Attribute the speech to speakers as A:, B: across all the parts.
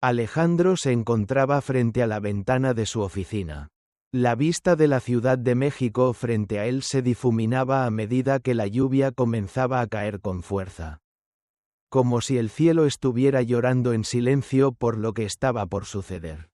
A: Alejandro se encontraba frente a la ventana de su oficina. La vista de la Ciudad de México frente a él se difuminaba a medida que la lluvia comenzaba a caer con fuerza. Como si el cielo estuviera llorando en silencio por lo que estaba por suceder.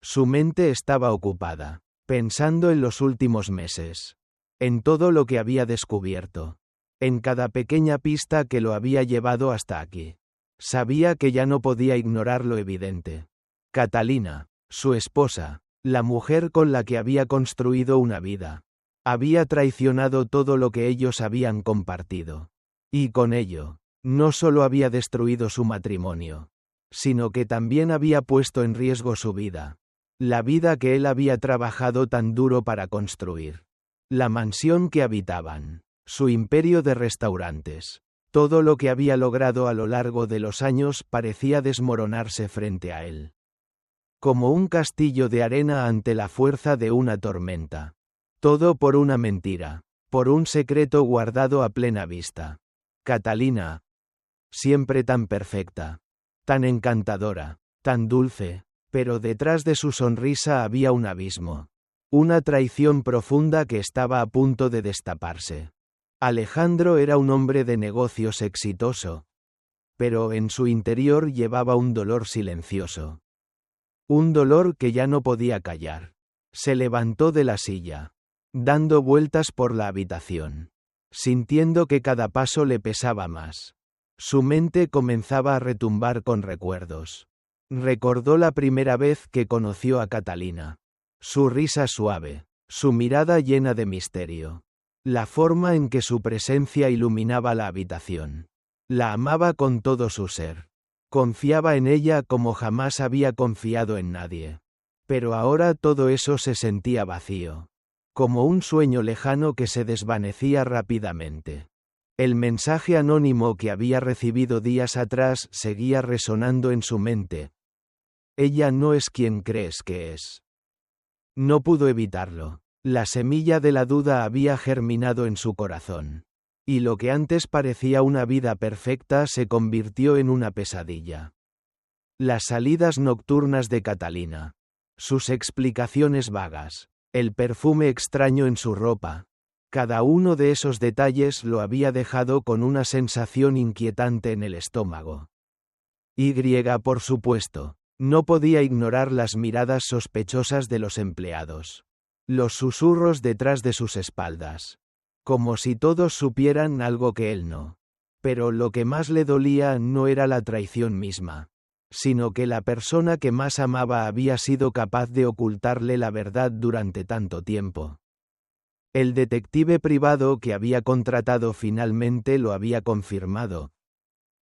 A: Su mente estaba ocupada, pensando en los últimos meses. En todo lo que había descubierto. En cada pequeña pista que lo había llevado hasta aquí. Sabía que ya no podía ignorar lo evidente. Catalina, su esposa, la mujer con la que había construido una vida, había traicionado todo lo que ellos habían compartido. Y con ello, no solo había destruido su matrimonio, sino que también había puesto en riesgo su vida. La vida que él había trabajado tan duro para construir. La mansión que habitaban. Su imperio de restaurantes. Todo lo que había logrado a lo largo de los años parecía desmoronarse frente a él. Como un castillo de arena ante la fuerza de una tormenta. Todo por una mentira. Por un secreto guardado a plena vista. Catalina. Siempre tan perfecta. Tan encantadora. Tan dulce. Pero detrás de su sonrisa había un abismo. Una traición profunda que estaba a punto de destaparse. Alejandro era un hombre de negocios exitoso. Pero en su interior llevaba un dolor silencioso. Un dolor que ya no podía callar. Se levantó de la silla, dando vueltas por la habitación, sintiendo que cada paso le pesaba más. Su mente comenzaba a retumbar con recuerdos. Recordó la primera vez que conoció a Catalina. Su risa suave, su mirada llena de misterio. La forma en que su presencia iluminaba la habitación. La amaba con todo su ser. Confiaba en ella como jamás había confiado en nadie. Pero ahora todo eso se sentía vacío. Como un sueño lejano que se desvanecía rápidamente. El mensaje anónimo que había recibido días atrás seguía resonando en su mente. Ella no es quien crees que es. No pudo evitarlo. La semilla de la duda había germinado en su corazón. Y lo que antes parecía una vida perfecta se convirtió en una pesadilla. Las salidas nocturnas de Catalina. Sus explicaciones vagas. El perfume extraño en su ropa. Cada uno de esos detalles lo había dejado con una sensación inquietante en el estómago. Por supuesto, no podía ignorar las miradas sospechosas de los empleados. Los susurros detrás de sus espaldas. Como si todos supieran algo que él no. Pero lo que más le dolía no era la traición misma, sino que la persona que más amaba había sido capaz de ocultarle la verdad durante tanto tiempo. El detective privado que había contratado finalmente lo había confirmado.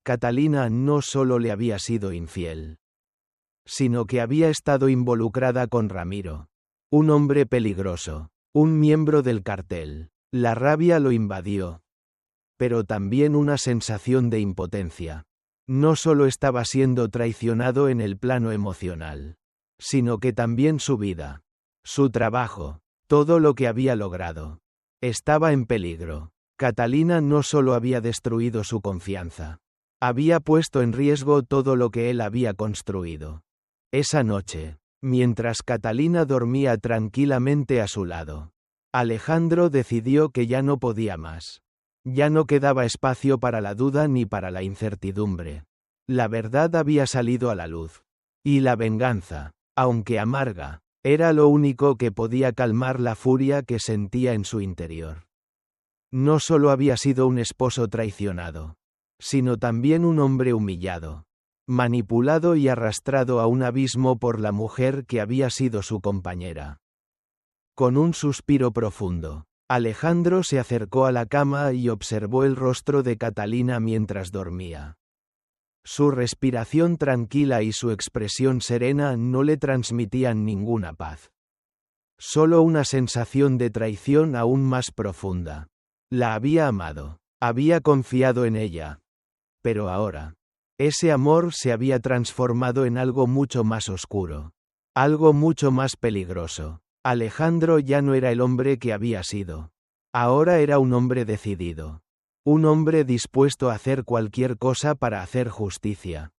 A: Catalina no solo le había sido infiel, sino que había estado involucrada con Ramiro. Un hombre peligroso, un miembro del cartel. La rabia lo invadió. Pero también una sensación de impotencia. No solo estaba siendo traicionado en el plano emocional, sino que también su vida, su trabajo, todo lo que había logrado, estaba en peligro. Catalina no solo había destruido su confianza, había puesto en riesgo todo lo que él había construido. Esa noche, mientras Catalina dormía tranquilamente a su lado, Alejandro decidió que ya no podía más. Ya no quedaba espacio para la duda ni para la incertidumbre. La verdad había salido a la luz. Y la venganza, aunque amarga, era lo único que podía calmar la furia que sentía en su interior. No solo había sido un esposo traicionado, sino también un hombre humillado, manipulado y arrastrado a un abismo por la mujer que había sido su compañera. Con un suspiro profundo, Alejandro se acercó a la cama y observó el rostro de Catalina mientras dormía. Su respiración tranquila y su expresión serena no le transmitían ninguna paz. Solo una sensación de traición aún más profunda. La había amado, había confiado en ella. Pero ahora, ese amor se había transformado en algo mucho más oscuro. Algo mucho más peligroso. Alejandro ya no era el hombre que había sido. Ahora era un hombre decidido. Un hombre dispuesto a hacer cualquier cosa para hacer justicia.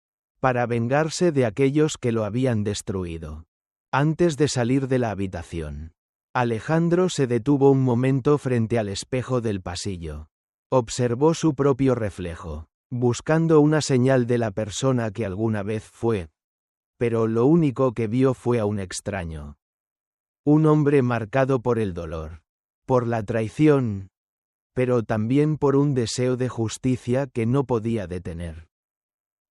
A: para vengarse de aquellos que lo habían destruido. Antes de salir de la habitación, Alejandro se detuvo un momento frente al espejo del pasillo. Observó su propio reflejo, buscando una señal de la persona que alguna vez fue. Pero lo único que vio fue a un extraño. Un hombre marcado por el dolor, por la traición, pero también por un deseo de justicia que no podía detener.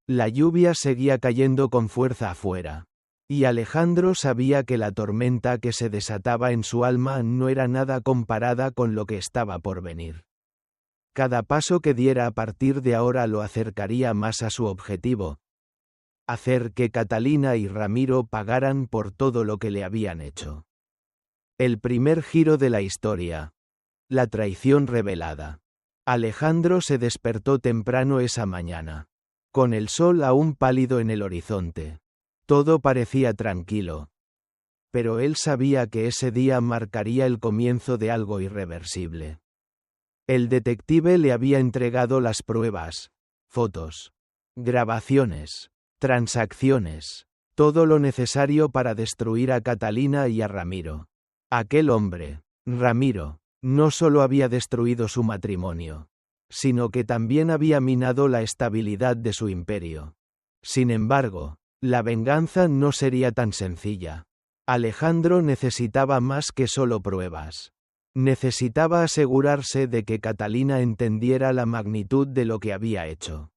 A: La lluvia seguía cayendo con fuerza afuera, y Alejandro sabía que la tormenta que se desataba en su alma no era nada comparada con lo que estaba por venir. Cada paso que diera a partir de ahora lo acercaría más a su objetivo: hacer que Catalina y Ramiro pagaran por todo lo que le habían hecho. El primer giro de la historia. La traición revelada. Alejandro se despertó temprano esa mañana, con el sol aún pálido en el horizonte. Todo parecía tranquilo. Pero él sabía que ese día marcaría el comienzo de algo irreversible. El detective le había entregado las pruebas, fotos, grabaciones, transacciones, todo lo necesario para destruir a Catalina y a Ramiro. Aquel hombre, Ramiro, no solo había destruido su matrimonio, sino que también había minado la estabilidad de su imperio. Sin embargo, la venganza no sería tan sencilla. Alejandro necesitaba más que solo pruebas. Necesitaba asegurarse de que Catalina entendiera la magnitud de lo que había hecho.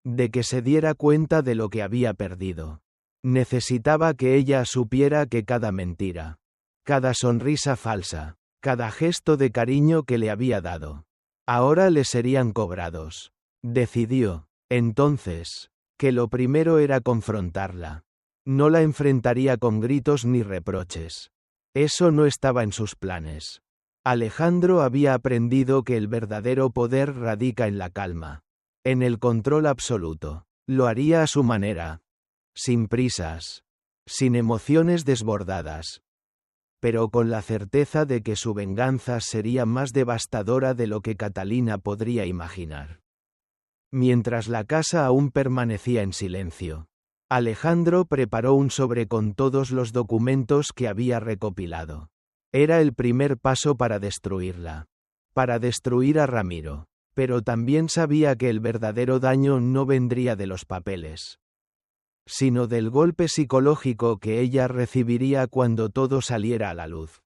A: De que se diera cuenta de lo que había perdido. Necesitaba que ella supiera que cada mentira, cada sonrisa falsa, cada gesto de cariño que le había dado, ahora le serían cobrados. Decidió, entonces, que lo primero era confrontarla. No la enfrentaría con gritos ni reproches. Eso no estaba en sus planes. Alejandro había aprendido que el verdadero poder radica en la calma, en el control absoluto. Lo haría a su manera, sin prisas, sin emociones desbordadas, pero con la certeza de que su venganza sería más devastadora de lo que Catalina podría imaginar. Mientras la casa aún permanecía en silencio, Alejandro preparó un sobre con todos los documentos que había recopilado. Era el primer paso para destruirla. Para destruir a Ramiro. Pero también sabía que el verdadero daño no vendría de los papeles, sino del golpe psicológico que ella recibiría cuando todo saliera a la luz.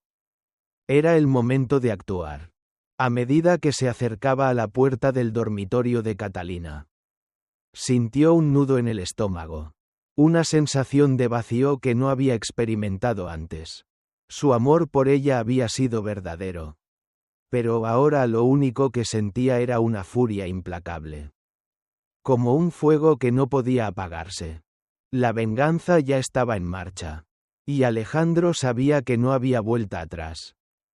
A: Era el momento de actuar. A medida que se acercaba a la puerta del dormitorio de Catalina, sintió un nudo en el estómago, una sensación de vacío que no había experimentado antes. Su amor por ella había sido verdadero, pero ahora lo único que sentía era una furia implacable. Como un fuego que no podía apagarse. La venganza ya estaba en marcha. Y Alejandro sabía que no había vuelta atrás.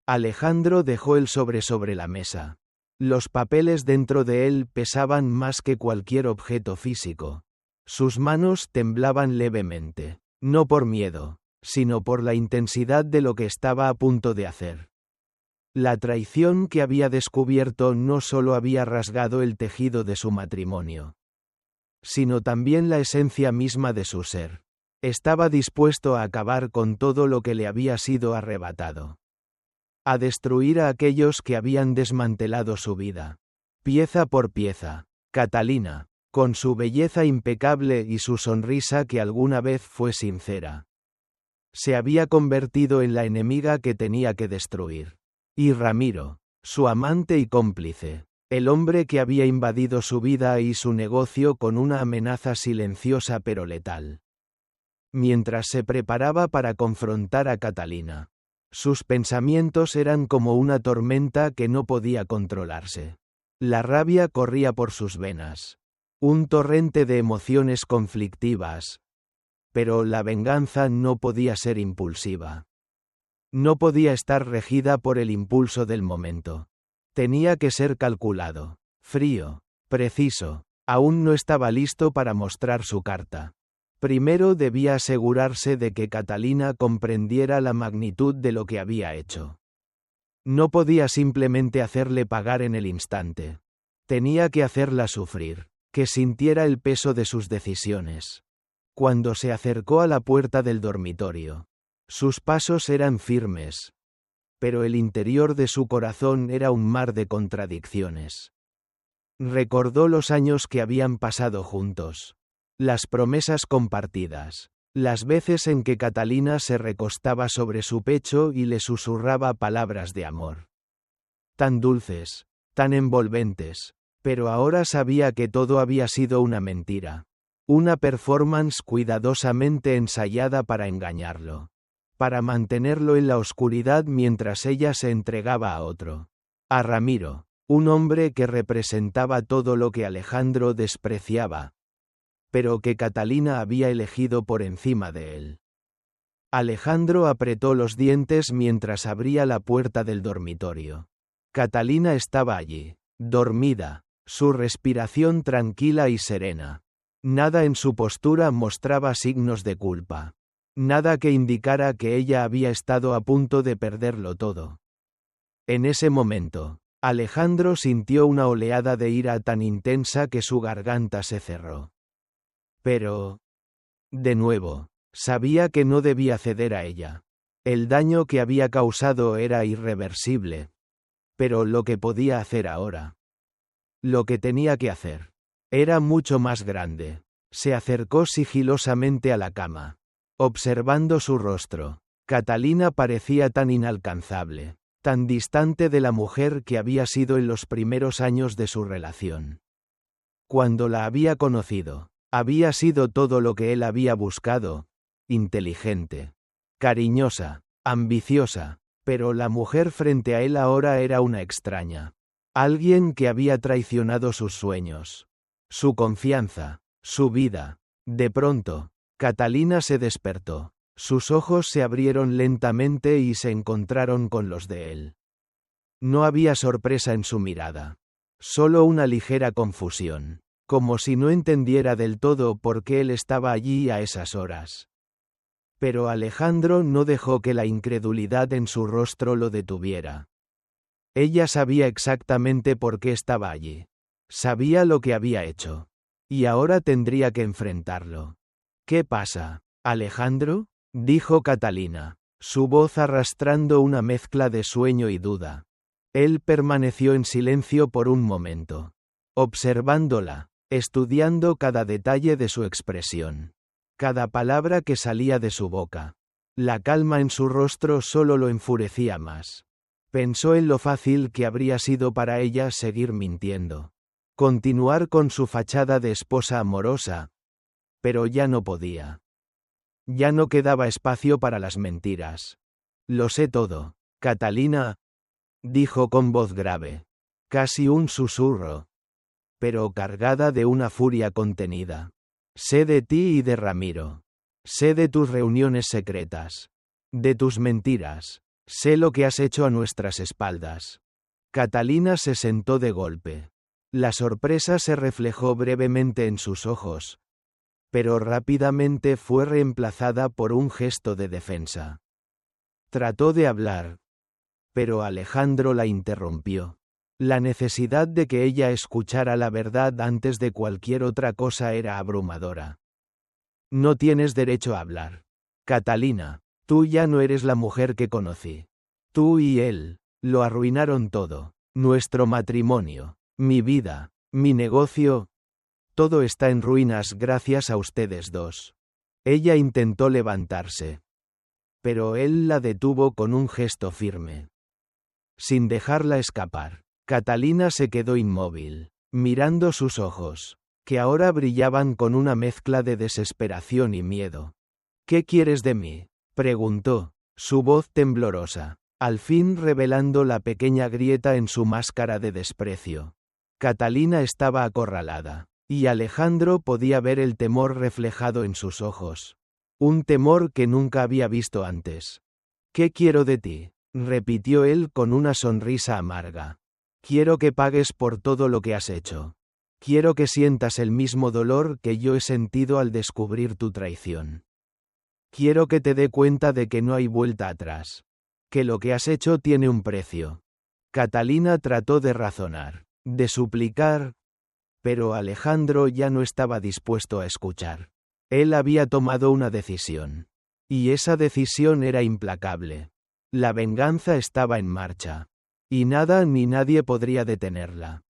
A: Alejandro dejó el sobre la mesa. Los papeles dentro de él pesaban más que cualquier objeto físico. Sus manos temblaban levemente, no por miedo, sino por la intensidad de lo que estaba a punto de hacer. La traición que había descubierto no solo había rasgado el tejido de su matrimonio, sino también la esencia misma de su ser. Estaba dispuesto a acabar con todo lo que le había sido arrebatado. A destruir a aquellos que habían desmantelado su vida. Pieza por pieza. Catalina, con su belleza impecable y su sonrisa que alguna vez fue sincera, se había convertido en la enemiga que tenía que destruir. Y Ramiro, su amante y cómplice, el hombre que había invadido su vida y su negocio con una amenaza silenciosa pero letal. Mientras se preparaba para confrontar a Catalina, sus pensamientos eran como una tormenta que no podía controlarse. La rabia corría por sus venas. Un torrente de emociones conflictivas. Pero la venganza no podía ser impulsiva. No podía estar regida por el impulso del momento. Tenía que ser calculado, frío, preciso. Aún no estaba listo para mostrar su carta. Primero debía asegurarse de que Catalina comprendiera la magnitud de lo que había hecho. No podía simplemente hacerle pagar en el instante. Tenía que hacerla sufrir, que sintiera el peso de sus decisiones. Cuando se acercó a la puerta del dormitorio, sus pasos eran firmes, pero el interior de su corazón era un mar de contradicciones. Recordó los años que habían pasado juntos, las promesas compartidas, las veces en que Catalina se recostaba sobre su pecho y le susurraba palabras de amor. Tan dulces, tan envolventes, pero ahora sabía que todo había sido una mentira, una performance cuidadosamente ensayada para engañarlo, para mantenerlo en la oscuridad mientras ella se entregaba a otro, a Ramiro, un hombre que representaba todo lo que Alejandro despreciaba, pero que Catalina había elegido por encima de él. Alejandro apretó los dientes mientras abría la puerta del dormitorio. Catalina estaba allí, dormida, su respiración tranquila y serena. Nada en su postura mostraba signos de culpa. Nada que indicara que ella había estado a punto de perderlo todo. En ese momento, Alejandro sintió una oleada de ira tan intensa que su garganta se cerró. Pero, de nuevo, sabía que no debía ceder a ella. El daño que había causado era irreversible. Pero lo que podía hacer ahora, lo que tenía que hacer, era mucho más grande. Se acercó sigilosamente a la cama. Observando su rostro, Catalina parecía tan inalcanzable, tan distante de la mujer que había sido en los primeros años de su relación. Cuando la había conocido, había sido todo lo que él había buscado: inteligente, cariñosa, ambiciosa, pero la mujer frente a él ahora era una extraña. Alguien que había traicionado sus sueños, su confianza, su vida. De pronto, Catalina se despertó. Sus ojos se abrieron lentamente y se encontraron con los de él. No había sorpresa en su mirada. Solo una ligera confusión, como si no entendiera del todo por qué él estaba allí a esas horas. Pero Alejandro no dejó que la incredulidad en su rostro lo detuviera. Ella sabía exactamente por qué estaba allí. Sabía lo que había hecho. Y ahora tendría que enfrentarlo. ¿Qué pasa, Alejandro?, dijo Catalina, su voz arrastrando una mezcla de sueño y duda. Él permaneció en silencio por un momento, observándola, estudiando cada detalle de su expresión, cada palabra que salía de su boca. La calma en su rostro solo lo enfurecía más. Pensó en lo fácil que habría sido para ella seguir mintiendo, continuar con su fachada de esposa amorosa, pero ya no podía. Ya no quedaba espacio para las mentiras. Lo sé todo, Catalina, dijo con voz grave, casi un susurro, pero cargada de una furia contenida. Sé de ti y de Ramiro. Sé de tus reuniones secretas, de tus mentiras. Sé lo que has hecho a nuestras espaldas. Catalina se sentó de golpe. La sorpresa se reflejó brevemente en sus ojos, pero rápidamente fue reemplazada por un gesto de defensa. Trató de hablar, pero Alejandro la interrumpió. La necesidad de que ella escuchara la verdad antes de cualquier otra cosa era abrumadora. No tienes derecho a hablar. Catalina, tú ya no eres la mujer que conocí. Tú y él lo arruinaron todo. Nuestro matrimonio, mi vida, mi negocio. Todo está en ruinas gracias a ustedes dos. Ella intentó levantarse, pero él la detuvo con un gesto firme. Sin dejarla escapar, Catalina se quedó inmóvil, mirando sus ojos, que ahora brillaban con una mezcla de desesperación y miedo. ¿Qué quieres de mí?, preguntó, su voz temblorosa, al fin revelando la pequeña grieta en su máscara de desprecio. Catalina estaba acorralada, y Alejandro podía ver el temor reflejado en sus ojos. Un temor que nunca había visto antes. ¿Qué quiero de ti?, repitió él con una sonrisa amarga. Quiero que pagues por todo lo que has hecho. Quiero que sientas el mismo dolor que yo he sentido al descubrir tu traición. Quiero que te dé cuenta de que no hay vuelta atrás. Que lo que has hecho tiene un precio. Catalina trató de razonar, de suplicar, Pero Alejandro ya no estaba dispuesto a escuchar. Él había tomado una decisión. Y esa decisión era implacable. La venganza estaba en marcha. Y nada ni nadie podría detenerla.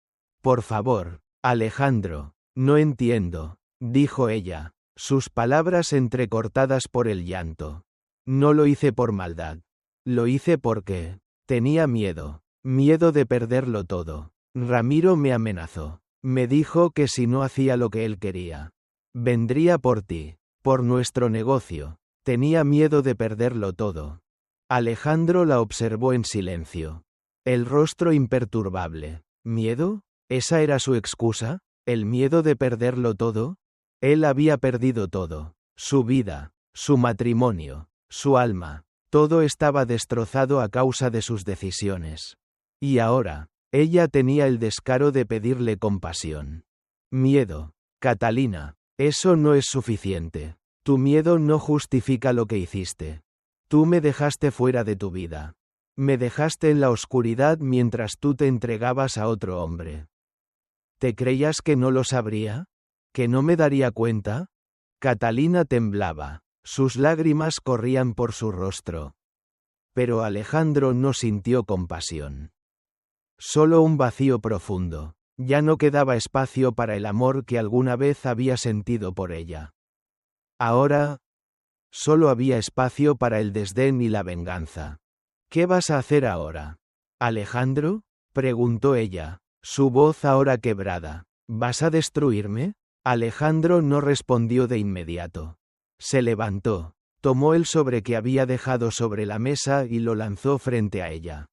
A: Por favor, Alejandro, no entiendo, dijo ella, sus palabras entrecortadas por el llanto. No lo hice por maldad. Lo hice porque tenía miedo. Miedo de perderlo todo. Ramiro me amenazó. Me dijo que si no hacía lo que él quería, vendría por ti, por nuestro negocio. Tenía miedo de perderlo todo. Alejandro la observó en silencio. El rostro imperturbable. ¿Miedo? ¿Esa era su excusa? ¿El miedo de perderlo todo? Él había perdido todo. Su vida, su matrimonio, su alma. Todo estaba destrozado a causa de sus decisiones. Y ahora, ella tenía el descaro de pedirle compasión. Miedo. Catalina, eso no es suficiente. Tu miedo no justifica lo que hiciste. Tú me dejaste fuera de tu vida. Me dejaste en la oscuridad mientras tú te entregabas a otro hombre. ¿Te creías que no lo sabría? ¿Que no me daría cuenta? Catalina temblaba. Sus lágrimas corrían por su rostro. Pero Alejandro no sintió compasión. Solo un vacío profundo. Ya no quedaba espacio para el amor que alguna vez había sentido por ella. Ahora, solo había espacio para el desdén y la venganza. ¿Qué vas a hacer ahora? ¿Alejandro? Preguntó ella, su voz ahora quebrada. ¿Vas a destruirme? Alejandro no respondió de inmediato. Se levantó, tomó el sobre que había dejado sobre la mesa y lo lanzó frente a ella.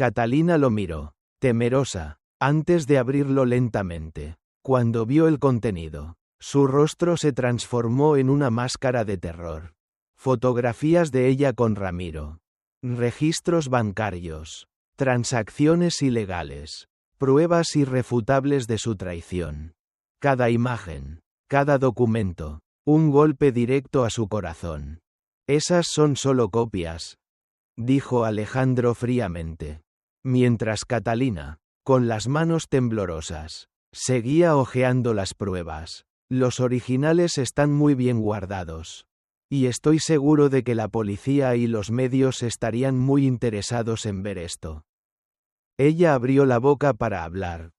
A: Catalina lo miró, temerosa, antes de abrirlo lentamente. Cuando vio el contenido, su rostro se transformó en una máscara de terror. Fotografías de ella con Ramiro. Registros bancarios. Transacciones ilegales. Pruebas irrefutables de su traición. Cada imagen, cada documento, un golpe directo a su corazón. Esas son solo copias, dijo Alejandro fríamente. Mientras Catalina, con las manos temblorosas, seguía hojeando las pruebas. Los originales están muy bien guardados. Y estoy seguro de que la policía y los medios estarían muy interesados en ver esto. Ella abrió la boca para hablar.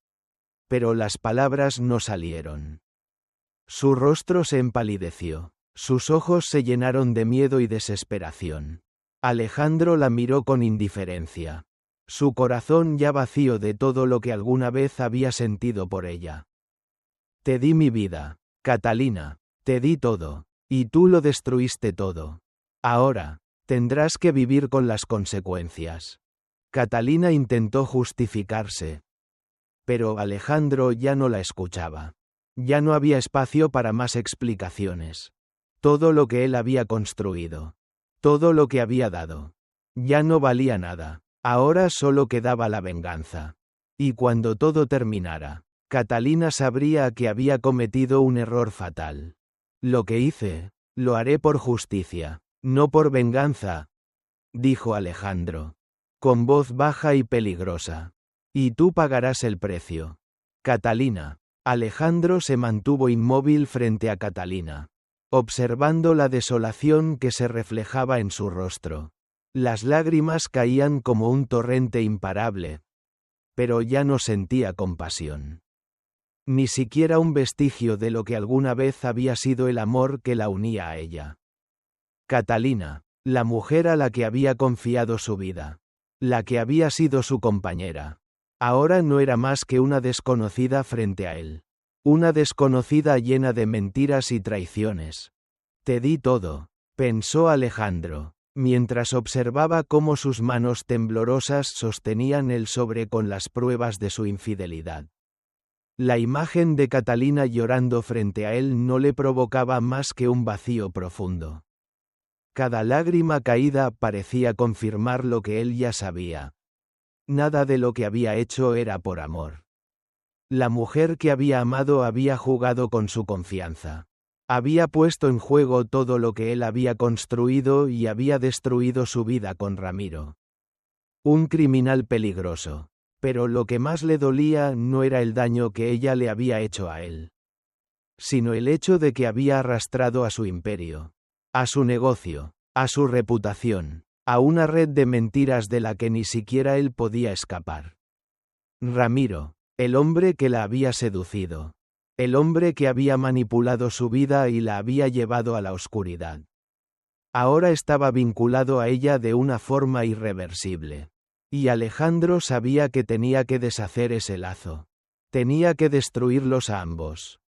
A: Pero las palabras no salieron. Su rostro se empalideció. Sus ojos se llenaron de miedo y desesperación. Alejandro la miró con indiferencia. Su corazón ya vacío de todo lo que alguna vez había sentido por ella. Te di mi vida, Catalina, te di todo, y tú lo destruiste todo. Ahora, tendrás que vivir con las consecuencias. Catalina intentó justificarse. Pero Alejandro ya no la escuchaba. Ya no había espacio para más explicaciones. Todo lo que él había construido, todo lo que había dado, ya no valía nada. Ahora solo quedaba la venganza. Y cuando todo terminara, Catalina sabría que había cometido un error fatal. Lo que hice, lo haré por justicia, no por venganza, dijo Alejandro, con voz baja y peligrosa. Y tú pagarás el precio. Catalina. Alejandro se mantuvo inmóvil frente a Catalina, observando la desolación que se reflejaba en su rostro. Las lágrimas caían como un torrente imparable. Pero ya no sentía compasión. Ni siquiera un vestigio de lo que alguna vez había sido el amor que la unía a ella. Catalina, la mujer a la que había confiado su vida. La que había sido su compañera. Ahora no era más que una desconocida frente a él. Una desconocida llena de mentiras y traiciones. Te di todo, pensó Alejandro, mientras observaba cómo sus manos temblorosas sostenían el sobre con las pruebas de su infidelidad. La imagen de Catalina llorando frente a él no le provocaba más que un vacío profundo. Cada lágrima caída parecía confirmar lo que él ya sabía. Nada de lo que había hecho era por amor. La mujer que había amado había jugado con su confianza. Había puesto en juego todo lo que él había construido y había destruido su vida con Ramiro. Un criminal peligroso. Pero lo que más le dolía no era el daño que ella le había hecho a él, sino el hecho de que había arrastrado a su imperio, a su negocio, a su reputación, a una red de mentiras de la que ni siquiera él podía escapar. Ramiro, el hombre que la había seducido, el hombre que había manipulado su vida y la había llevado a la oscuridad. Ahora estaba vinculado a ella de una forma irreversible. Y Alejandro sabía que tenía que deshacer ese lazo. Tenía que destruirlos a ambos.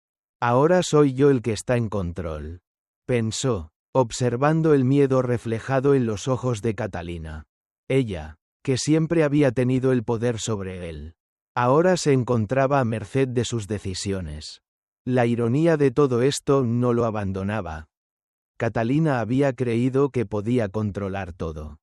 A: Ahora soy yo el que está en control, pensó, observando el miedo reflejado en los ojos de Catalina. Ella, que siempre había tenido el poder sobre él, ahora se encontraba a merced de sus decisiones. La ironía de todo esto no lo abandonaba. Catalina había creído que podía controlar todo.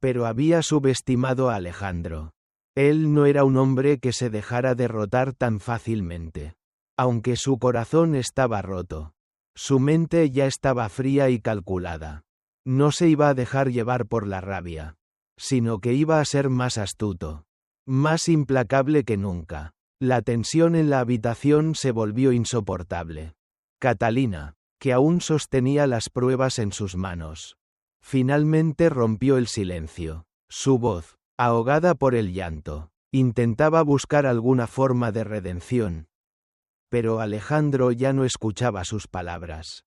A: Pero había subestimado a Alejandro. Él no era un hombre que se dejara derrotar tan fácilmente. Aunque su corazón estaba roto, su mente ya estaba fría y calculada. No se iba a dejar llevar por la rabia, sino que iba a ser más astuto, más implacable que nunca. La tensión en la habitación se volvió insoportable. Catalina, que aún sostenía las pruebas en sus manos, finalmente rompió el silencio. Su voz, ahogada por el llanto, intentaba buscar alguna forma de redención. Pero Alejandro ya no escuchaba sus palabras.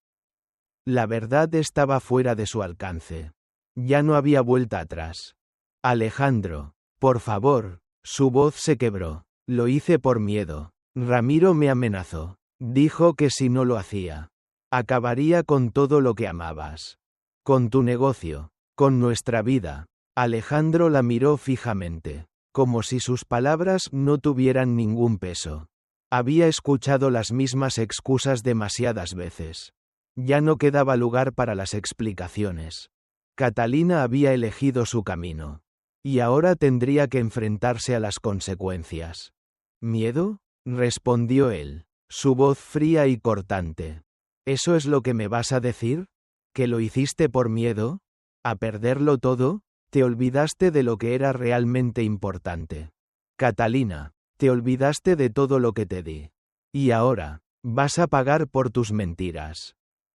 A: La verdad estaba fuera de su alcance. Ya no había vuelta atrás. Alejandro, por favor, su voz se quebró. Lo hice por miedo. Ramiro me amenazó. Dijo que si no lo hacía, acabaría con todo lo que amabas. Con tu negocio, con nuestra vida. Alejandro la miró fijamente, como si sus palabras no tuvieran ningún peso. Había escuchado las mismas excusas demasiadas veces. Ya no quedaba lugar para las explicaciones. Catalina había elegido su camino. Y ahora tendría que enfrentarse a las consecuencias. ¿Miedo? Respondió él, su voz fría y cortante. ¿Eso es lo que me vas a decir? ¿Que lo hiciste por miedo? ¿A perderlo todo? Te olvidaste de lo que era realmente importante. Catalina, te olvidaste de todo lo que te di. Y ahora, vas a pagar por tus mentiras.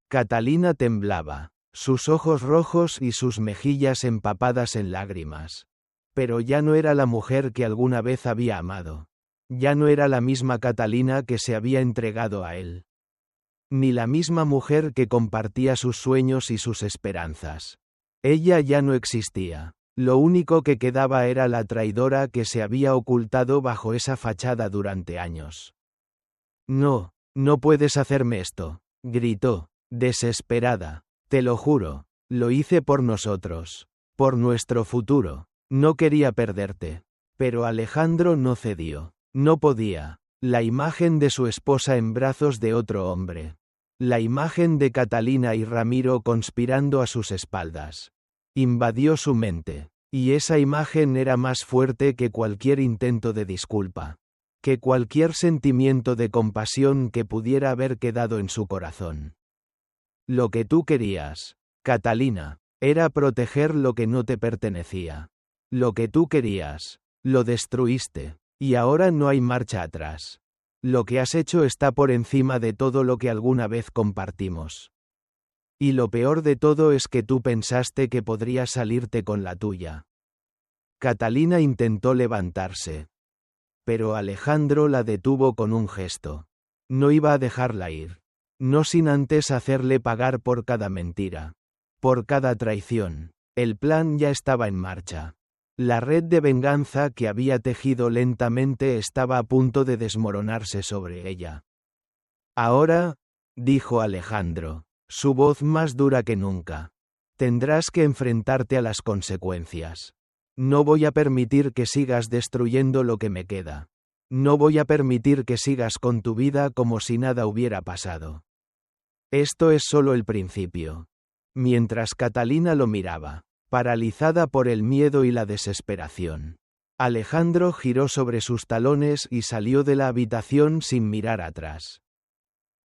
A: Catalina temblaba, sus ojos rojos y sus mejillas empapadas en lágrimas. Pero ya no era la mujer que alguna vez había amado. Ya no era la misma Catalina que se había entregado a él. Ni la misma mujer que compartía sus sueños y sus esperanzas. Ella ya no existía. Lo único que quedaba era la traidora que se había ocultado bajo esa fachada durante años. No, no puedes hacerme esto, gritó, desesperada. Te lo juro, lo hice por nosotros, por nuestro futuro. No quería perderte. Pero Alejandro no cedió. No podía. La imagen de su esposa en brazos de otro hombre. La imagen de Catalina y Ramiro conspirando a sus espaldas. Invadió su mente. Y esa imagen era más fuerte que cualquier intento de disculpa. Que cualquier sentimiento de compasión que pudiera haber quedado en su corazón. Lo que tú querías, Catalina, era proteger lo que no te pertenecía. Lo que tú querías, lo destruiste. Y ahora no hay marcha atrás. Lo que has hecho está por encima de todo lo que alguna vez compartimos. Y lo peor de todo es que tú pensaste que podrías salirte con la tuya. Catalina intentó levantarse. Pero Alejandro la detuvo con un gesto. No iba a dejarla ir. No sin antes hacerle pagar por cada mentira. Por cada traición. El plan ya estaba en marcha. La red de venganza que había tejido lentamente estaba a punto de desmoronarse sobre ella. Ahora, dijo Alejandro, su voz más dura que nunca, tendrás que enfrentarte a las consecuencias. No voy a permitir que sigas destruyendo lo que me queda. No voy a permitir que sigas con tu vida como si nada hubiera pasado. Esto es solo el principio. Mientras Catalina lo miraba, paralizada por el miedo y la desesperación, Alejandro giró sobre sus talones y salió de la habitación sin mirar atrás.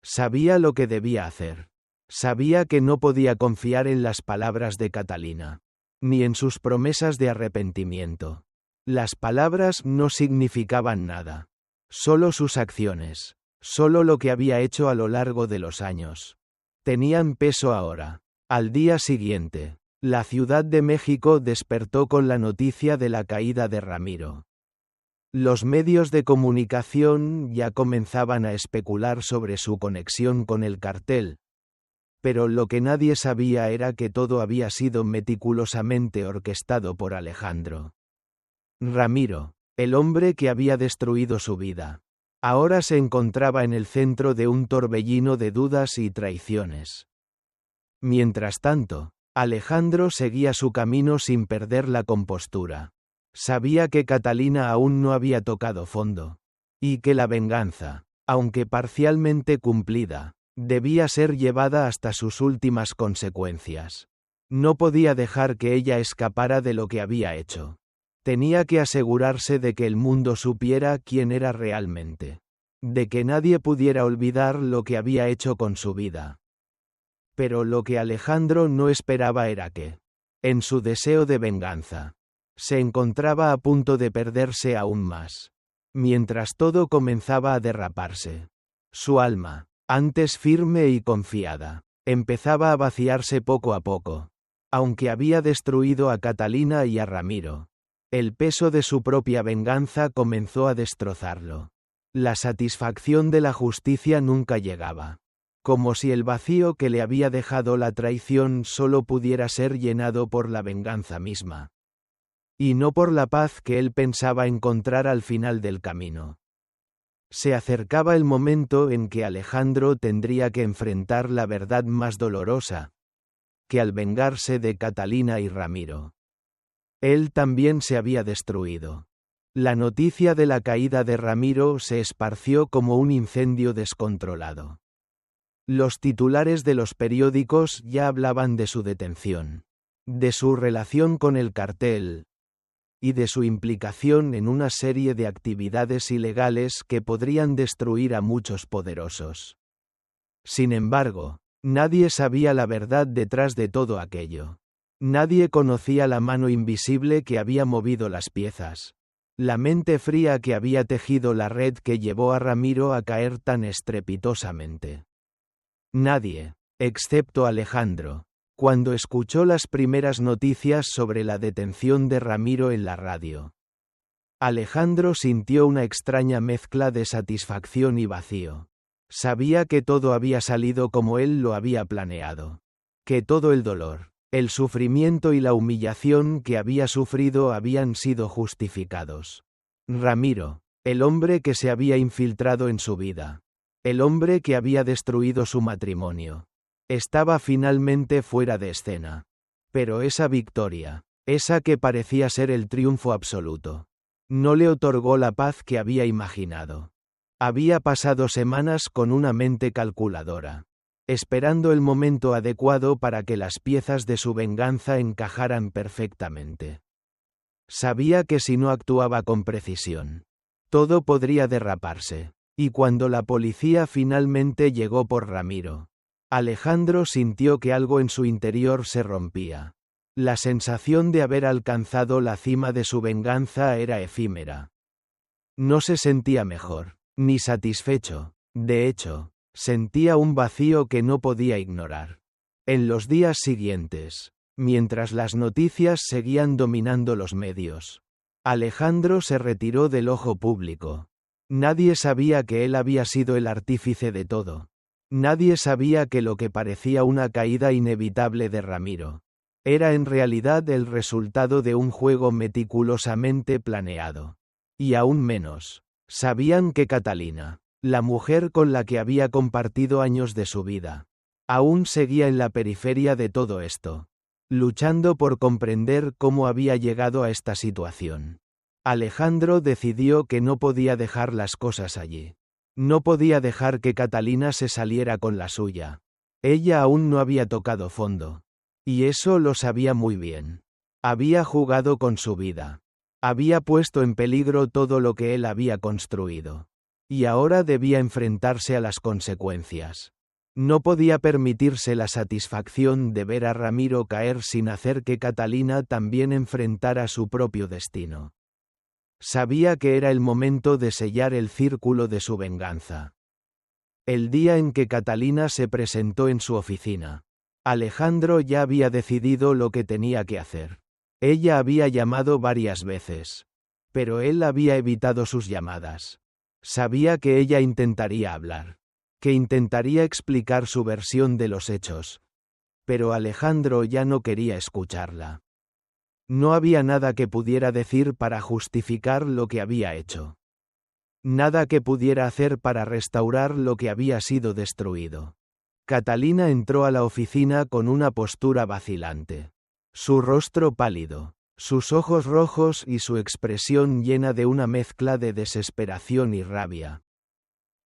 A: Sabía lo que debía hacer. Sabía que no podía confiar en las palabras de Catalina, ni en sus promesas de arrepentimiento. Las palabras no significaban nada. Solo sus acciones. Solo lo que había hecho a lo largo de los años. Tenían peso ahora. Al día siguiente, la Ciudad de México despertó con la noticia de la caída de Ramiro. Los medios de comunicación ya comenzaban a especular sobre su conexión con el cartel. Pero lo que nadie sabía era que todo había sido meticulosamente orquestado por Alejandro. Ramiro, el hombre que había destruido su vida, ahora se encontraba en el centro de un torbellino de dudas y traiciones. Mientras tanto, Alejandro seguía su camino sin perder la compostura. Sabía que Catalina aún no había tocado fondo. Y que la venganza, aunque parcialmente cumplida, debía ser llevada hasta sus últimas consecuencias. No podía dejar que ella escapara de lo que había hecho. Tenía que asegurarse de que el mundo supiera quién era realmente. De que nadie pudiera olvidar lo que había hecho con su vida. Pero lo que Alejandro no esperaba era que, en su deseo de venganza, se encontraba a punto de perderse aún más. Mientras todo comenzaba a derraparse. Su alma, antes firme y confiada, empezaba a vaciarse poco a poco. Aunque había destruido a Catalina y a Ramiro, el peso de su propia venganza comenzó a destrozarlo. La satisfacción de la justicia nunca llegaba. Como si el vacío que le había dejado la traición solo pudiera ser llenado por la venganza misma. Y no por la paz que él pensaba encontrar al final del camino. Se acercaba el momento en que Alejandro tendría que enfrentar la verdad más dolorosa, que al vengarse de Catalina y Ramiro, él también se había destruido. La noticia de la caída de Ramiro se esparció como un incendio descontrolado. Los titulares de los periódicos ya hablaban de su detención, de su relación con el cartel, y de su implicación en una serie de actividades ilegales que podrían destruir a muchos poderosos. Sin embargo, nadie sabía la verdad detrás de todo aquello. Nadie conocía la mano invisible que había movido las piezas, la mente fría que había tejido la red que llevó a Ramiro a caer tan estrepitosamente. Nadie, excepto Alejandro, cuando escuchó las primeras noticias sobre la detención de Ramiro en la radio. Alejandro sintió una extraña mezcla de satisfacción y vacío. Sabía que todo había salido como él lo había planeado. Que todo el dolor, el sufrimiento y la humillación que había sufrido habían sido justificados. Ramiro, el hombre que se había infiltrado en su vida, el hombre que había destruido su matrimonio, estaba finalmente fuera de escena. Pero esa victoria, esa que parecía ser el triunfo absoluto, no le otorgó la paz que había imaginado. Había pasado semanas con una mente calculadora, esperando el momento adecuado para que las piezas de su venganza encajaran perfectamente. Sabía que si no actuaba con precisión, todo podría derraparse, y cuando la policía finalmente llegó por Ramiro, Alejandro sintió que algo en su interior se rompía. La sensación de haber alcanzado la cima de su venganza era efímera. No se sentía mejor, ni satisfecho. De hecho, sentía un vacío que no podía ignorar. En los días siguientes, mientras las noticias seguían dominando los medios, Alejandro se retiró del ojo público. Nadie sabía que él había sido el artífice de todo. Nadie sabía que lo que parecía una caída inevitable de Ramiro era en realidad el resultado de un juego meticulosamente planeado. Y aún menos, sabían que Catalina, la mujer con la que había compartido años de su vida, aún seguía en la periferia de todo esto, luchando por comprender cómo había llegado a esta situación. Alejandro decidió que no podía dejar las cosas allí. No podía dejar que Catalina se saliera con la suya. Ella aún no había tocado fondo. Y eso lo sabía muy bien. Había jugado con su vida. Había puesto en peligro todo lo que él había construido. Y ahora debía enfrentarse a las consecuencias. No podía permitirse la satisfacción de ver a Ramiro caer sin hacer que Catalina también enfrentara su propio destino. Sabía que era el momento de sellar el círculo de su venganza. El día en que Catalina se presentó en su oficina, Alejandro ya había decidido lo que tenía que hacer. Ella había llamado varias veces, pero él había evitado sus llamadas. Sabía que ella intentaría hablar, que intentaría explicar su versión de los hechos, pero Alejandro ya no quería escucharla. No había nada que pudiera decir para justificar lo que había hecho. Nada que pudiera hacer para restaurar lo que había sido destruido. Catalina entró a la oficina con una postura vacilante. Su rostro pálido, sus ojos rojos y su expresión llena de una mezcla de desesperación y rabia.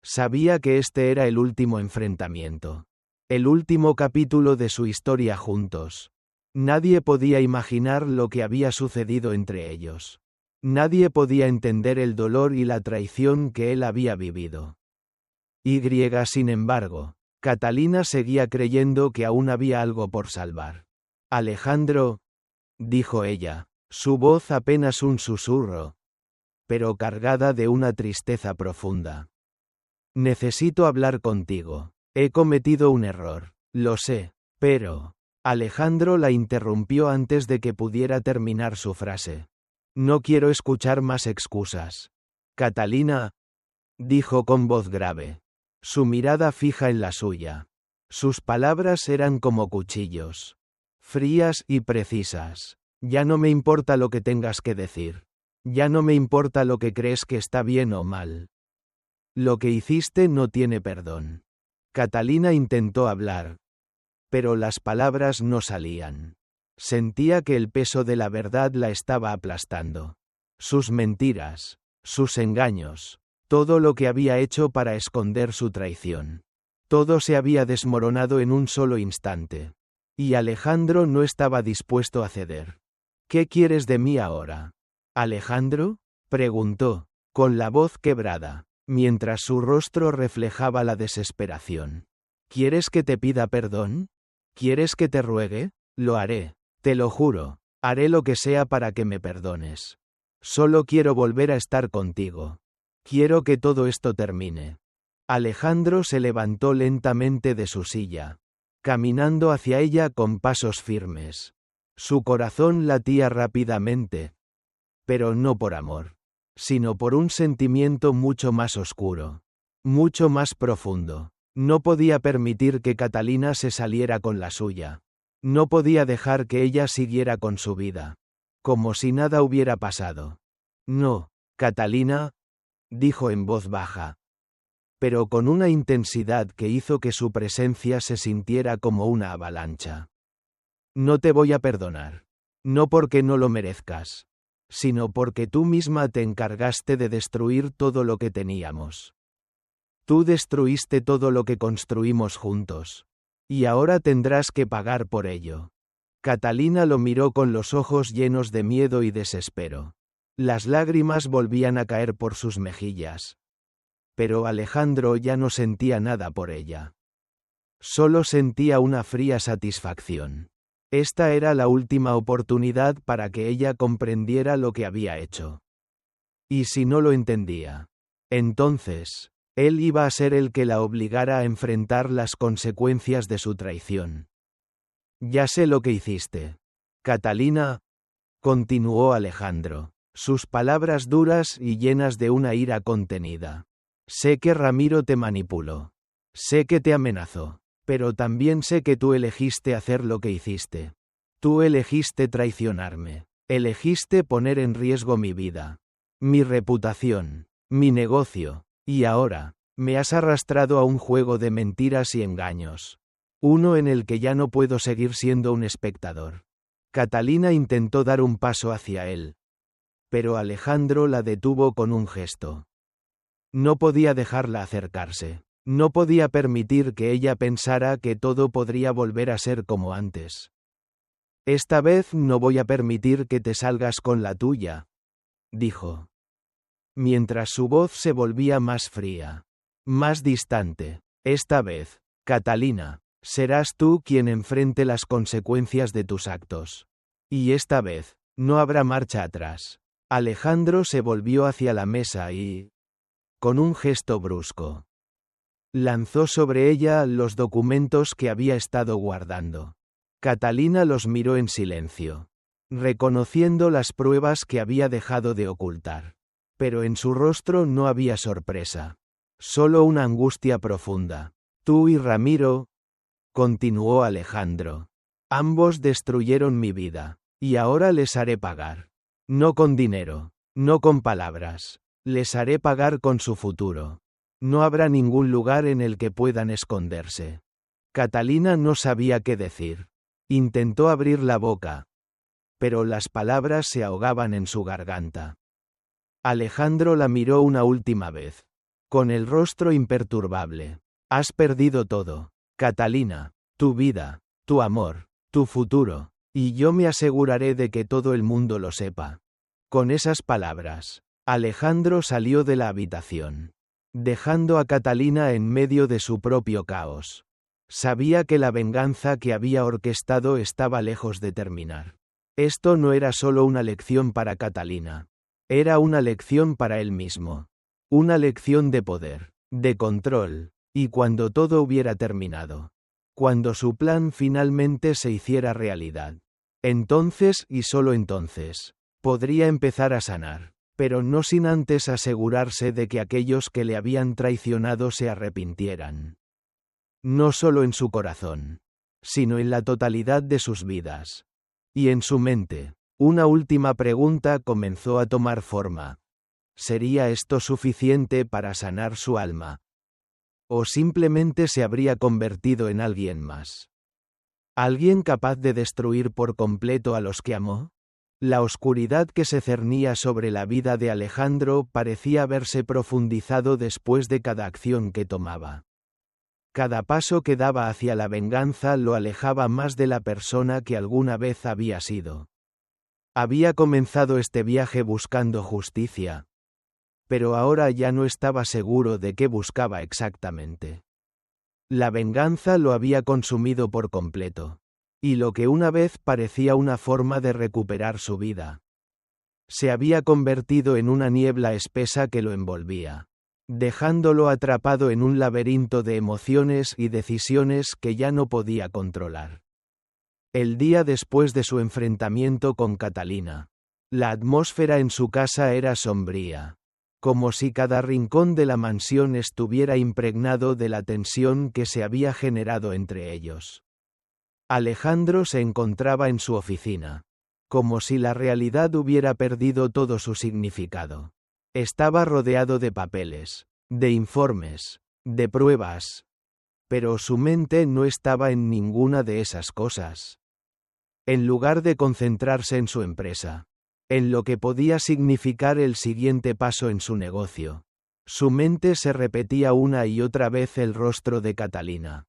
A: Sabía que este era el último enfrentamiento. El último capítulo de su historia juntos. Nadie podía imaginar lo que había sucedido entre ellos. Nadie podía entender el dolor y la traición que él había vivido. Sin embargo, Catalina seguía creyendo que aún había algo por salvar. Alejandro, dijo ella, su voz apenas un susurro, pero cargada de una tristeza profunda. Necesito hablar contigo. He cometido un error, lo sé, pero... Alejandro la interrumpió antes de que pudiera terminar su frase. No quiero escuchar más excusas. Catalina, dijo con voz grave, su mirada fija en la suya. Sus palabras eran como cuchillos, frías y precisas. Ya no me importa lo que tengas que decir. Ya no me importa lo que crees que está bien o mal. Lo que hiciste no tiene perdón. Catalina intentó hablar, pero las palabras no salían. Sentía que el peso de la verdad la estaba aplastando. Sus mentiras, sus engaños, todo lo que había hecho para esconder su traición. Todo se había desmoronado en un solo instante. Y Alejandro no estaba dispuesto a ceder. ¿Qué quieres de mí ahora? ¿Alejandro?, preguntó, con la voz quebrada, mientras su rostro reflejaba la desesperación. ¿Quieres que te pida perdón? ¿Quieres que te ruegue? Lo haré, te lo juro, haré lo que sea para que me perdones. Solo quiero volver a estar contigo. Quiero que todo esto termine. Alejandro se levantó lentamente de su silla, caminando hacia ella con pasos firmes. Su corazón latía rápidamente, pero no por amor, sino por un sentimiento mucho más oscuro, mucho más profundo. No podía permitir que Catalina se saliera con la suya. No podía dejar que ella siguiera con su vida, como si nada hubiera pasado. No, Catalina, dijo en voz baja, pero con una intensidad que hizo que su presencia se sintiera como una avalancha. No te voy a perdonar. No porque no lo merezcas, sino porque tú misma te encargaste de destruir todo lo que teníamos. Tú destruiste todo lo que construimos juntos. Y ahora tendrás que pagar por ello. Catalina lo miró con los ojos llenos de miedo y desespero. Las lágrimas volvían a caer por sus mejillas. Pero Alejandro ya no sentía nada por ella. Solo sentía una fría satisfacción. Esta era la última oportunidad para que ella comprendiera lo que había hecho. Y si no lo entendía, entonces, él iba a ser el que la obligara a enfrentar las consecuencias de su traición. Ya sé lo que hiciste, Catalina, continuó Alejandro, sus palabras duras y llenas de una ira contenida. Sé que Ramiro te manipuló. Sé que te amenazó. Pero también sé que tú elegiste hacer lo que hiciste. Tú elegiste traicionarme. Elegiste poner en riesgo mi vida, mi reputación, mi negocio, y ahora, me has arrastrado a un juego de mentiras y engaños. Uno en el que ya no puedo seguir siendo un espectador. Catalina intentó dar un paso hacia él, pero Alejandro la detuvo con un gesto. No podía dejarla acercarse. No podía permitir que ella pensara que todo podría volver a ser como antes. Esta vez no voy a permitir que te salgas con la tuya, dijo, mientras su voz se volvía más fría, más distante. Esta vez, Catalina, serás tú quien enfrente las consecuencias de tus actos. Y esta vez, no habrá marcha atrás. Alejandro se volvió hacia la mesa y, con un gesto brusco, lanzó sobre ella los documentos que había estado guardando. Catalina los miró en silencio, reconociendo las pruebas que había dejado de ocultar. Pero en su rostro no había sorpresa, solo una angustia profunda. Tú y Ramiro, continuó Alejandro, ambos destruyeron mi vida, y ahora les haré pagar. No con dinero, no con palabras, les haré pagar con su futuro. No habrá ningún lugar en el que puedan esconderse. Catalina no sabía qué decir. Intentó abrir la boca, pero las palabras se ahogaban en su garganta. Alejandro la miró una última vez, con el rostro imperturbable. Has perdido todo, Catalina, tu vida, tu amor, tu futuro, y yo me aseguraré de que todo el mundo lo sepa. Con esas palabras, Alejandro salió de la habitación, dejando a Catalina en medio de su propio caos. Sabía que la venganza que había orquestado estaba lejos de terminar. Esto no era solo una lección para Catalina. Era una lección para él mismo. Una lección de poder, de control, y cuando todo hubiera terminado, cuando su plan finalmente se hiciera realidad, entonces y solo entonces, podría empezar a sanar, pero no sin antes asegurarse de que aquellos que le habían traicionado se arrepintieran. No solo en su corazón, sino en la totalidad de sus vidas. Y en su mente, una última pregunta comenzó a tomar forma. ¿Sería esto suficiente para sanar su alma? ¿O simplemente se habría convertido en alguien más? ¿Alguien capaz de destruir por completo a los que amó? La oscuridad que se cernía sobre la vida de Alejandro parecía haberse profundizado después de cada acción que tomaba. Cada paso que daba hacia la venganza lo alejaba más de la persona que alguna vez había sido. Había comenzado este viaje buscando justicia, pero ahora ya no estaba seguro de qué buscaba exactamente. La venganza lo había consumido por completo, y lo que una vez parecía una forma de recuperar su vida, se había convertido en una niebla espesa que lo envolvía, dejándolo atrapado en un laberinto de emociones y decisiones que ya no podía controlar. El día después de su enfrentamiento con Catalina, la atmósfera en su casa era sombría, como si cada rincón de la mansión estuviera impregnado de la tensión que se había generado entre ellos. Alejandro se encontraba en su oficina, como si la realidad hubiera perdido todo su significado. Estaba rodeado de papeles, de informes, de pruebas, pero su mente no estaba en ninguna de esas cosas. En lugar de concentrarse en su empresa, en lo que podía significar el siguiente paso en su negocio, su mente se repetía una y otra vez el rostro de Catalina.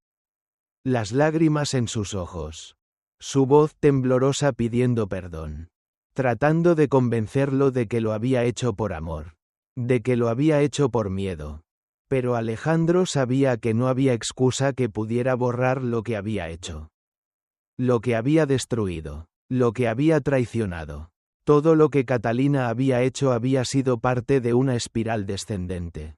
A: Las lágrimas en sus ojos, su voz temblorosa pidiendo perdón, tratando de convencerlo de que lo había hecho por amor, de que lo había hecho por miedo. Pero Alejandro sabía que no había excusa que pudiera borrar lo que había hecho. Lo que había destruido, lo que había traicionado. Todo lo que Catalina había hecho había sido parte de una espiral descendente.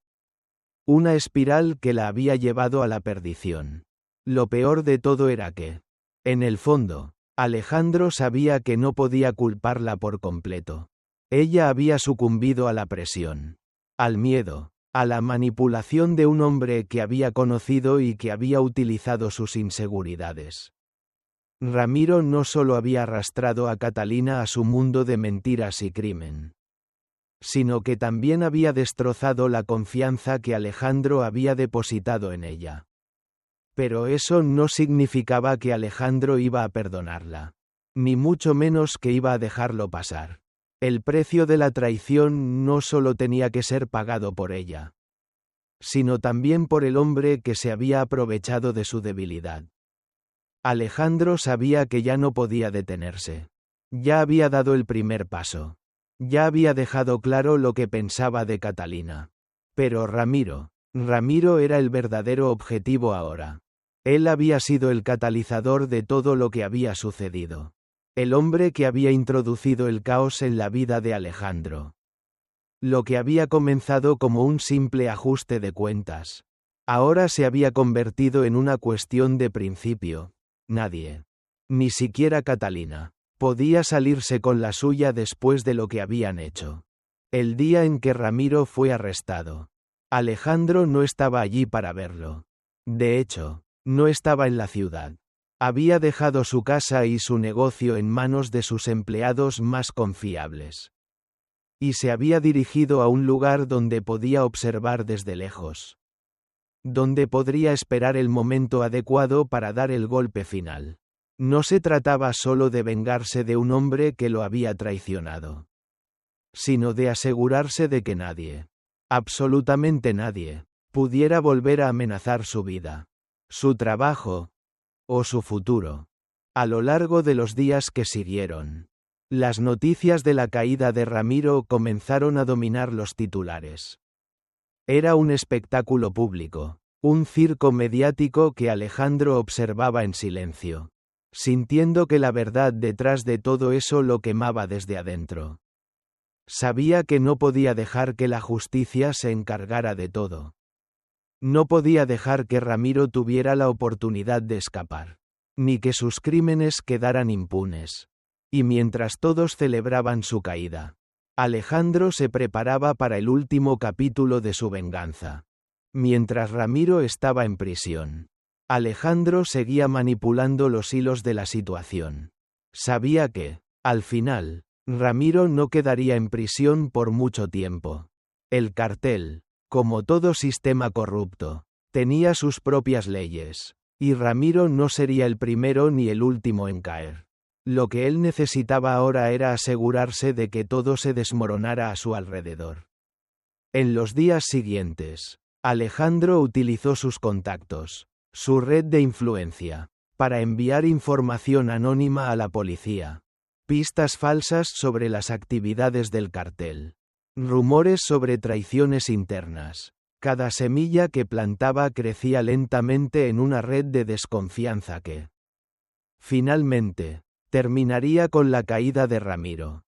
A: Una espiral que la había llevado a la perdición. Lo peor de todo era que, en el fondo, Alejandro sabía que no podía culparla por completo. Ella había sucumbido a la presión, al miedo, a la manipulación de un hombre que había conocido y que había utilizado sus inseguridades. Ramiro no solo había arrastrado a Catalina a su mundo de mentiras y crimen, sino que también había destrozado la confianza que Alejandro había depositado en ella. Pero eso no significaba que Alejandro iba a perdonarla, ni mucho menos que iba a dejarlo pasar. El precio de la traición no solo tenía que ser pagado por ella, sino también por el hombre que se había aprovechado de su debilidad. Alejandro sabía que ya no podía detenerse. Ya había dado el primer paso. Ya había dejado claro lo que pensaba de Catalina. Pero Ramiro era el verdadero objetivo ahora. Él había sido el catalizador de todo lo que había sucedido. El hombre que había introducido el caos en la vida de Alejandro. Lo que había comenzado como un simple ajuste de cuentas. Ahora se había convertido en una cuestión de principio. Nadie, ni siquiera Catalina, podía salirse con la suya después de lo que habían hecho. El día en que Ramiro fue arrestado, Alejandro no estaba allí para verlo. De hecho, no estaba en la ciudad. Había dejado su casa y su negocio en manos de sus empleados más confiables. Y se había dirigido a un lugar donde podía observar desde lejos. Donde podría esperar el momento adecuado para dar el golpe final. No se trataba solo de vengarse de un hombre que lo había traicionado, sino de asegurarse de que nadie, absolutamente nadie, pudiera volver a amenazar su vida, su trabajo, o su futuro. A lo largo de los días que siguieron, las noticias de la caída de Ramiro comenzaron a dominar los titulares. Era un espectáculo público, un circo mediático que Alejandro observaba en silencio, sintiendo que la verdad detrás de todo eso lo quemaba desde adentro. Sabía que no podía dejar que la justicia se encargara de todo. No podía dejar que Ramiro tuviera la oportunidad de escapar, ni que sus crímenes quedaran impunes. Y mientras todos celebraban su caída, Alejandro se preparaba para el último capítulo de su venganza. Mientras Ramiro estaba en prisión, Alejandro seguía manipulando los hilos de la situación. Sabía que, al final, Ramiro no quedaría en prisión por mucho tiempo. El cartel, como todo sistema corrupto, tenía sus propias leyes, y Ramiro no sería el primero ni el último en caer. Lo que él necesitaba ahora era asegurarse de que todo se desmoronara a su alrededor. En los días siguientes, Alejandro utilizó sus contactos, su red de influencia, para enviar información anónima a la policía. Pistas falsas sobre las actividades del cartel. Rumores sobre traiciones internas. Cada semilla que plantaba crecía lentamente en una red de desconfianza que, finalmente, terminaría con la caída de Ramiro.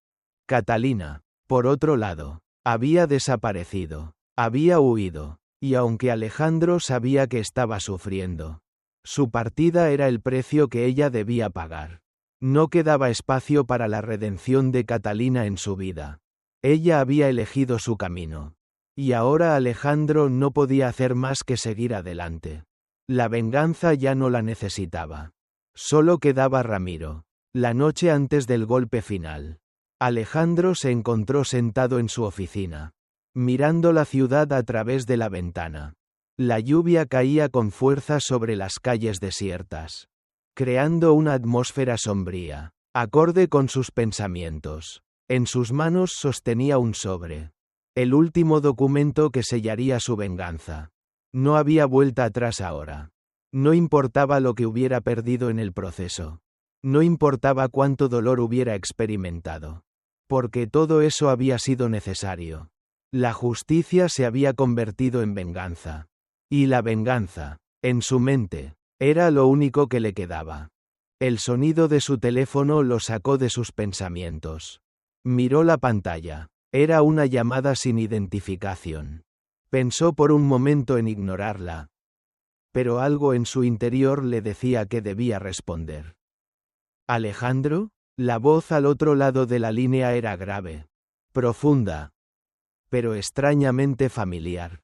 A: Catalina, por otro lado, había desaparecido, había huido, y aunque Alejandro sabía que estaba sufriendo, su partida era el precio que ella debía pagar. No quedaba espacio para la redención de Catalina en su vida. Ella había elegido su camino. Y ahora Alejandro no podía hacer más que seguir adelante. La venganza ya no la necesitaba. Solo quedaba Ramiro. La noche antes del golpe final, Alejandro se encontró sentado en su oficina, mirando la ciudad a través de la ventana. La lluvia caía con fuerza sobre las calles desiertas, creando una atmósfera sombría, acorde con sus pensamientos. En sus manos sostenía un sobre, el último documento que sellaría su venganza. No había vuelta atrás ahora. No importaba lo que hubiera perdido en el proceso. No importaba cuánto dolor hubiera experimentado. Porque todo eso había sido necesario. La justicia se había convertido en venganza. Y la venganza, en su mente, era lo único que le quedaba. El sonido de su teléfono lo sacó de sus pensamientos. Miró la pantalla. Era una llamada sin identificación. Pensó por un momento en ignorarla. Pero algo en su interior le decía que debía responder. ¿Alejandro? La voz al otro lado de la línea era grave, profunda, pero extrañamente familiar.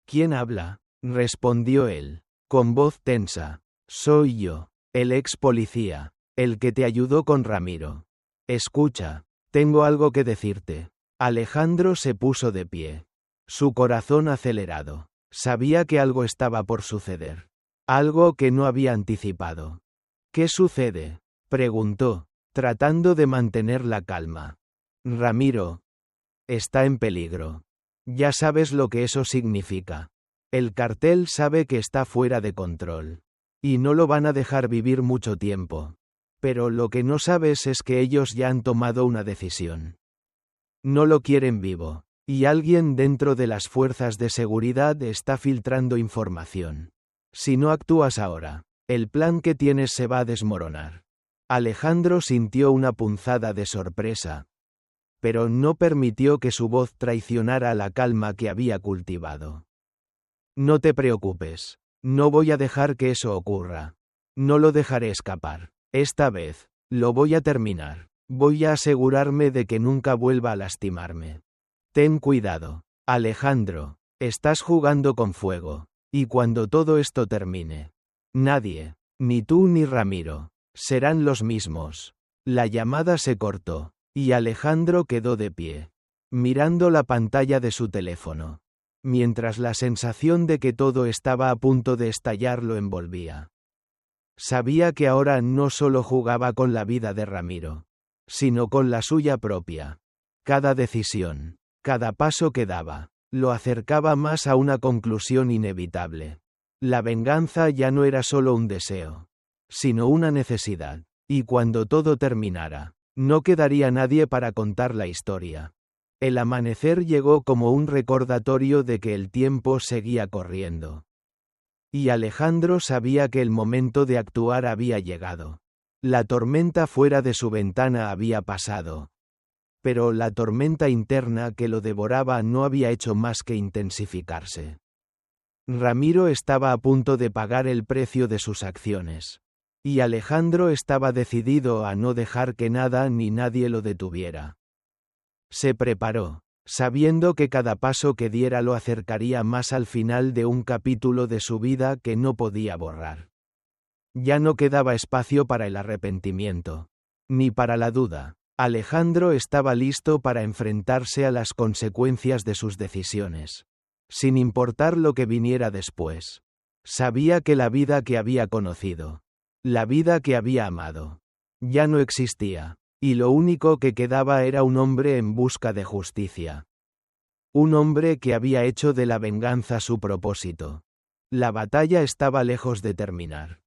A: ¿Quién habla?, respondió él, con voz tensa. Soy yo, el ex policía, el que te ayudó con Ramiro. Escucha, tengo algo que decirte. Alejandro se puso de pie. Su corazón acelerado. Sabía que algo estaba por suceder. Algo que no había anticipado. ¿Qué sucede?, preguntó, tratando de mantener la calma. Ramiro está en peligro. Ya sabes lo que eso significa. El cartel sabe que está fuera de control. Y no lo van a dejar vivir mucho tiempo. Pero lo que no sabes es que ellos ya han tomado una decisión. No lo quieren vivo. Y alguien dentro de las fuerzas de seguridad está filtrando información. Si no actúas ahora, el plan que tienes se va a desmoronar. Alejandro sintió una punzada de sorpresa, pero no permitió que su voz traicionara la calma que había cultivado. No te preocupes. No voy a dejar que eso ocurra. No lo dejaré escapar. Esta vez, lo voy a terminar. Voy a asegurarme de que nunca vuelva a lastimarme. Ten cuidado, Alejandro. Estás jugando con fuego. Y cuando todo esto termine, nadie, ni tú ni Ramiro, serán los mismos. La llamada se cortó, y Alejandro quedó de pie, mirando la pantalla de su teléfono, mientras la sensación de que todo estaba a punto de estallar lo envolvía. Sabía que ahora no solo jugaba con la vida de Ramiro, sino con la suya propia. Cada decisión, cada paso que daba, lo acercaba más a una conclusión inevitable. La venganza ya no era solo un deseo, sino una necesidad, y cuando todo terminara, no quedaría nadie para contar la historia. El amanecer llegó como un recordatorio de que el tiempo seguía corriendo. Y Alejandro sabía que el momento de actuar había llegado. La tormenta fuera de su ventana había pasado, pero la tormenta interna que lo devoraba no había hecho más que intensificarse. Ramiro estaba a punto de pagar el precio de sus acciones, y Alejandro estaba decidido a no dejar que nada ni nadie lo detuviera. Se preparó, sabiendo que cada paso que diera lo acercaría más al final de un capítulo de su vida que no podía borrar. Ya no quedaba espacio para el arrepentimiento, ni para la duda. Alejandro estaba listo para enfrentarse a las consecuencias de sus decisiones, sin importar lo que viniera después. Sabía que la vida que había conocido, la vida que había amado, ya no existía, y lo único que quedaba era un hombre en busca de justicia. Un hombre que había hecho de la venganza su propósito. La batalla estaba lejos de terminar.